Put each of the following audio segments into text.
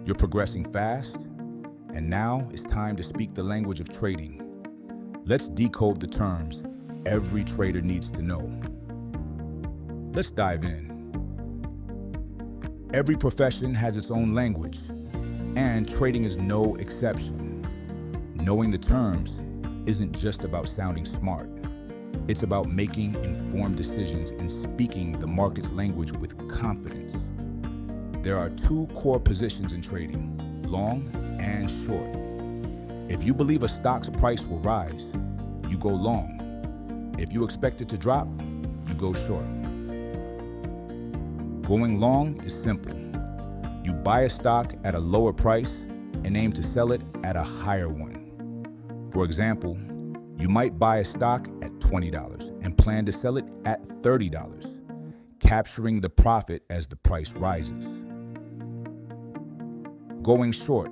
You're progressing fast, and now it's time to speak the language of trading. Let's decode the terms every trader needs to know. Let's dive in. Every profession has its own language, and trading is no exception. Knowing the terms isn't just about sounding smart. It's about making informed decisions and speaking the market's language with confidence. There are two core positions in trading, long and short. If you believe a stock's price will rise, you go long. If you expect it to drop, you go short. Going long is simple. You buy a stock at a lower price and aim to sell it at a higher one. For example, you might buy a stock at $20 and plan to sell it at $30, capturing the profit as the price rises. Going short,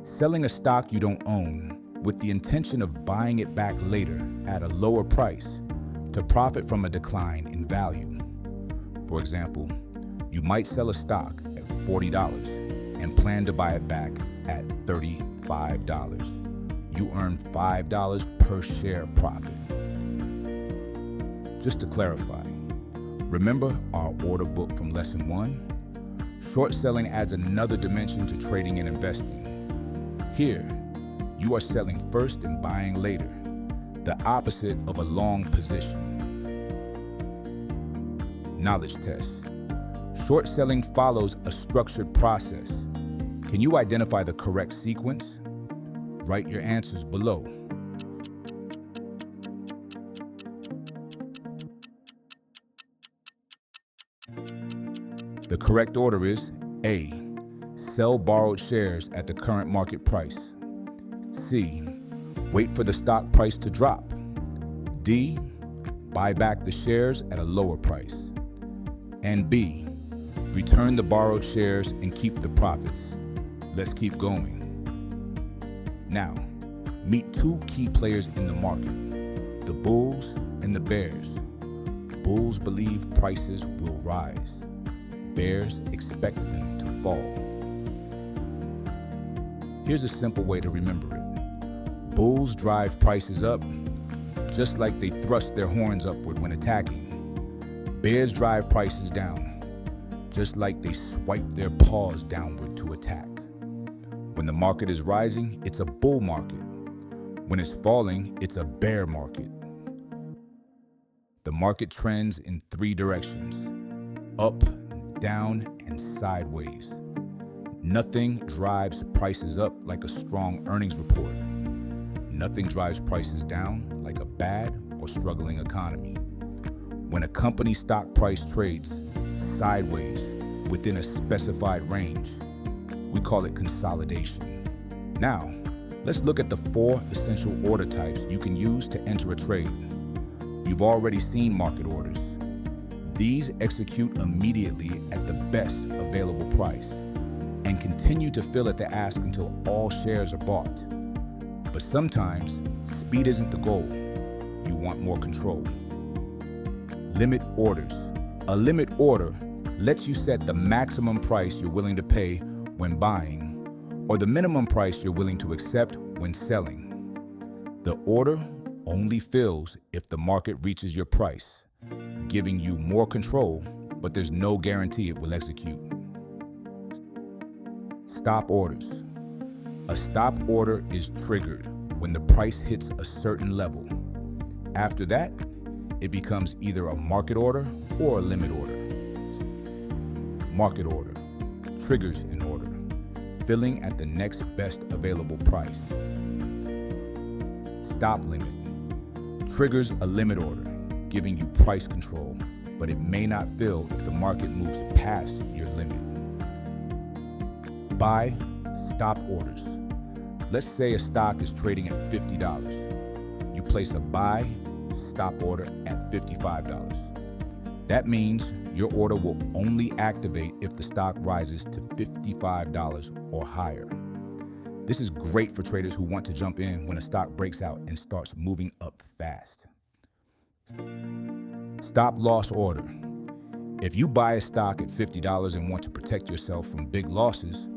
selling a stock you don't own with the intention of buying it back later at a lower price to profit from a decline in value. For example, you might sell a stock at $40 and plan to buy it back at $35. You earn $5 per share profit. Just to clarify, remember our order book from lesson 1? Short selling adds another dimension to trading and investing. Here, you are selling first and buying later, the opposite of a long position. Knowledge test. Short selling follows a structured process. Can you identify the correct sequence? Write your answers below. The correct order is A. Sell borrowed shares at the current market price. C. Wait for the stock price to drop. D. Buy back the shares at a lower price. And B. Return the borrowed shares and keep the profits. Let's keep going. Now, meet two key players in the market, the bulls and the bears. Bulls believe prices will rise. Bears expect them to fall. Here's a simple way to remember it. Bulls drive prices up, just like they thrust their horns upward when attacking. Bears drive prices down, just like they swipe their paws downward to attack. When the market is rising, it's a bull market. When it's falling, it's a bear market. The market trends in 3 directions: up, down, and sideways. Nothing drives prices up like a strong earnings report. Nothing drives prices down like a bad or struggling economy. When a company's stock price trades sideways within a specified range, we call it consolidation. Now, let's look at the 4 essential order types you can use to enter a trade. You've already seen market orders. These execute immediately at the best available price and continue to fill at the ask until all shares are bought. But sometimes, speed isn't the goal. You want more control. Limit orders. A limit order lets you set the maximum price you're willing to pay when buying, or the minimum price you're willing to accept when selling. The order only fills if the market reaches your price, giving you more control, but there's no guarantee it will execute. Stop orders. A stop order is triggered when the price hits a certain level. After that, it becomes either a market order or a limit order. Market order triggers an order, filling at the next best available price. Stop limit triggers a limit order, giving you price control, but it may not fill if the market moves past your limit. Buy stop orders. Let's say a stock is trading at $50. You place a buy stop order at $55. That means your order will only activate if the stock rises to $55 or higher. This is great for traders who want to jump in when a stock breaks out and starts moving up fast. Stop loss order. If you buy a stock at $50 and want to protect yourself from big losses,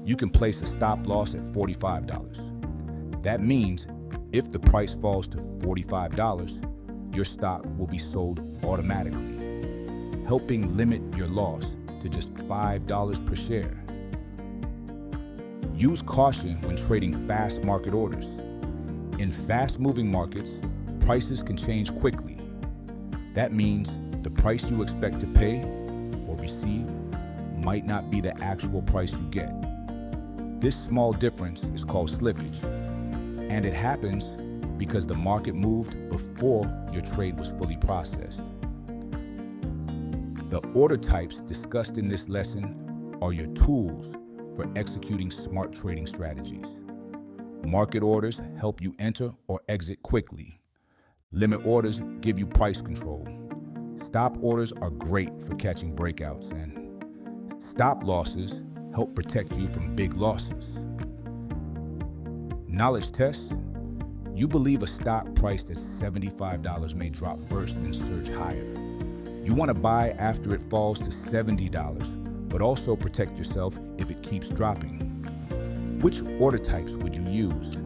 You can place a stop loss at $45. That means if the price falls to $45, your stock will be sold automatically, helping limit your loss to just $5 per share. Use caution when trading fast market orders. In fast-moving markets, prices can change quickly. That means the price you expect to pay or receive might not be the actual price you get. This small difference is called slippage, and it happens because the market moved before your trade was fully processed. The order types discussed in this lesson are your tools for executing smart trading strategies. Market orders help you enter or exit quickly. Limit orders give you price control. Stop orders are great for catching breakouts, and stop losses help protect you from big losses. Knowledge test. You believe a stock priced at $75 may drop first and surge higher. You want to buy after it falls to $70, but also protect yourself if it keeps dropping. Which order types would you use?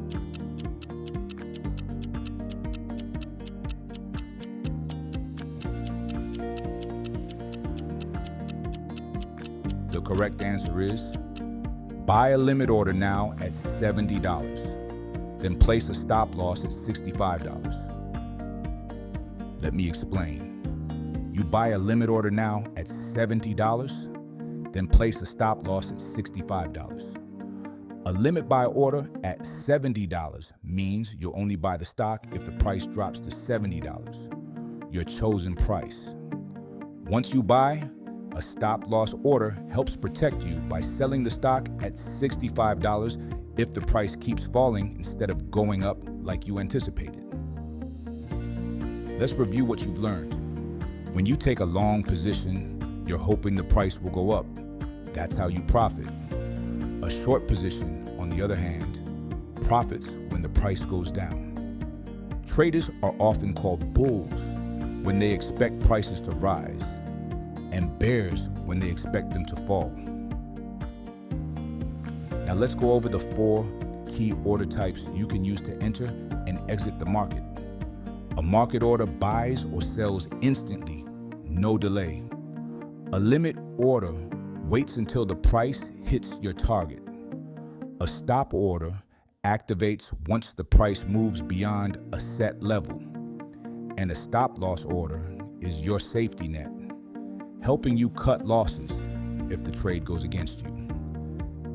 The correct answer is buy a limit order now at $70, then place a stop loss at $65. Let me explain. You buy a limit order now at $70, then place a stop loss at $65. A limit buy order at $70 means you'll only buy the stock if the price drops to $70, your chosen price. Once you buy, a stop loss order helps protect you by selling the stock at $65 if the price keeps falling instead of going up like you anticipated. Let's review what you've learned. When you take a long position, you're hoping the price will go up. That's how you profit. A short position, on the other hand, profits when the price goes down. Traders are often called bulls when they expect prices to rise, and bears when they expect them to fall. Now let's go over the 4 key order types you can use to enter and exit the market. A market order buys or sells instantly, no delay. A limit order waits until the price hits your target. A stop order activates once the price moves beyond a set level. And a stop loss order is your safety net, helping you cut losses if the trade goes against you.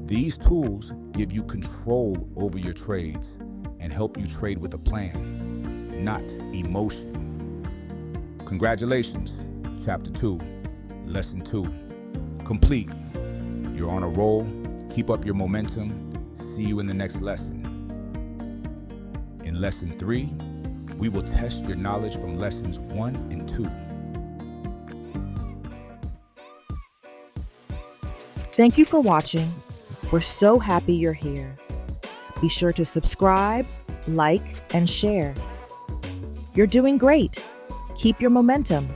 These tools give you control over your trades and help you trade with a plan, not emotion. Congratulations, Chapter 2, Lesson 2, complete. You're on a roll. Keep up your momentum. See you in the next lesson. In Lesson 3, we will test your knowledge from Lessons 1 and 2. Thank you for watching. We're so happy you're here. Be sure to subscribe, like, and share. You're doing great. Keep your momentum